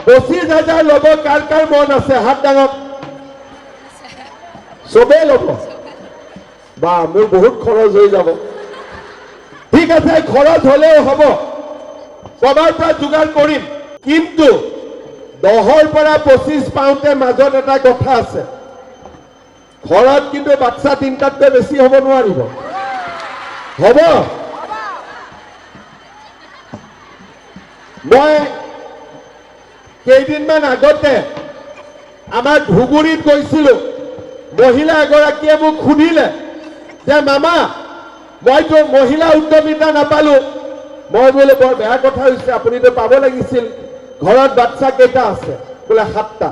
25,000 ল'ব কাৰ কাৰ মন আছে হাত ডাঙক চবেই ল'ব বা মোৰ বহুত খৰচ হৈ যাব ঠিক আছে খৰচ হ'লেও হ'ব কবাৰ পৰা যোগাৰ কৰিম কিন্তু 10ৰ পৰা 25 পাওঁতে মাজত এটা কথা আছে ঘৰত কিন্তু বাচ্চা তিনটাতকৈ বেছি হ'ব নোৱাৰিব হ'ব মই কেইদিনমান আগতে আমাৰ ধুবুৰীত গৈছিলোঁ মহিলা এগৰাকীয়ে মোক সুধিলে যে মামা মইতো মহিলা উদ্যমিতা নাপালো মই বোলে বৰ বেয়া কথা হৈছে আপুনিতো পাব লাগিছিল ঘৰত বাচ্চা কেইটা আছে বোলে 7টা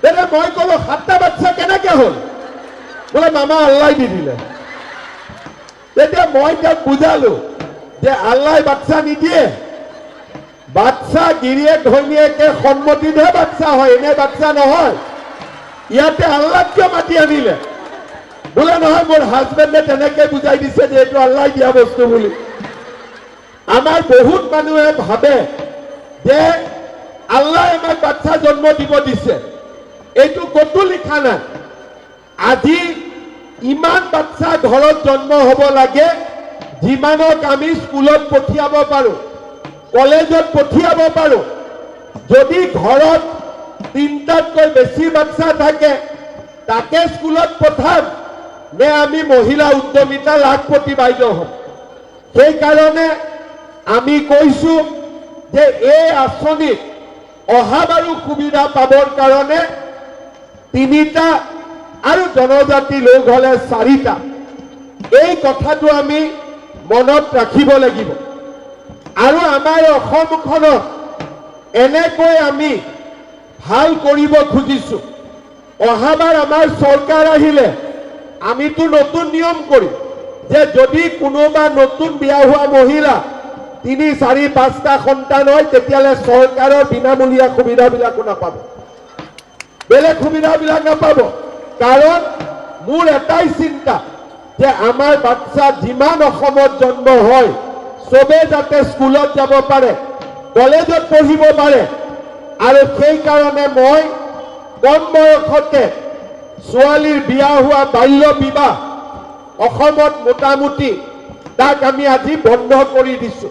তেনে মই ক'লো 7টা বাচ্চা কেনেকে হ'ল বোলে মামা আল্লাই দি দিলে তেতিয়া মই তাক বুজালো যে আল্লাই বাচ্চা নিদিয়ে বাচ্চা গিৰিয়েক ঘৈণীয়েকে সন্মতিতহে বাচ্চা হয় এনে বাচ্চা নহয় ইয়াতে আল্লাহ কিয় মাতি আনিলে বোলে নহয় মোৰ হাজবেণ্ডে তেনেকে বুজাই দিছে যে এইটো আল্লাই দিয়া বস্তু বুলি আমাৰ বহুত মানুহে ভাবে যে আল্লাহ আমাক বাচ্চা জন্ম দিব দিছে এইটো কতো লিখা নাই আজি ইমান বাচ্চা ঘৰত জন্ম হ'ব লাগে যিমানক আমি স্কুলত পঠিয়াব পাৰো কলেজত পঠিয়াব পাৰো যদি ঘৰত 3টাতকৈ বেছি বাচ্চা থাকে তাকে স্কুলত পঠাম নে আমি মহিলা উদ্যমিতা লাখপতি বাইদেউ হ'ম সেইকাৰণে আমি কৈছো যে এই আঁচনিত অহাবাৰো সুবিধা পাবৰ কাৰণে 3টা আৰু জনজাতি লোক হ'লে 4টা এই কথাটো আমি মনত ৰাখিব লাগিব আৰু আমাৰ অসমখনক এনেকৈ আমি ভাল কৰিব খুজিছো অহাবাৰ আমাৰ চৰকাৰ আহিলে আমিতো নতুন নিয়ম কৰিম যে যদি কোনোবা নতুন বিয়া হোৱা মহিলা 3, 4, 5টা সন্তান হয় তেতিয়ালে চৰকাৰৰ বিনামূলীয়া সুবিধাবিলাকো নাপাব বেলেগ সুবিধাবিলাক নাপাব কাৰণ মোৰ এটাই চিন্তা যে আমাৰ বাচ্চা যিমান অসমত জন্ম হয় সবে যাতে স্কুলত যাব পাৰে কলেজত পঢ়িব পাৰে আৰু সেই কাৰণে মই কম বয়সতে ছোৱালীৰ বিয়া হোৱা বাল্য বিবাহ অসমত মোটামুটি তাক আমি আজি বন্ধ কৰি দিছো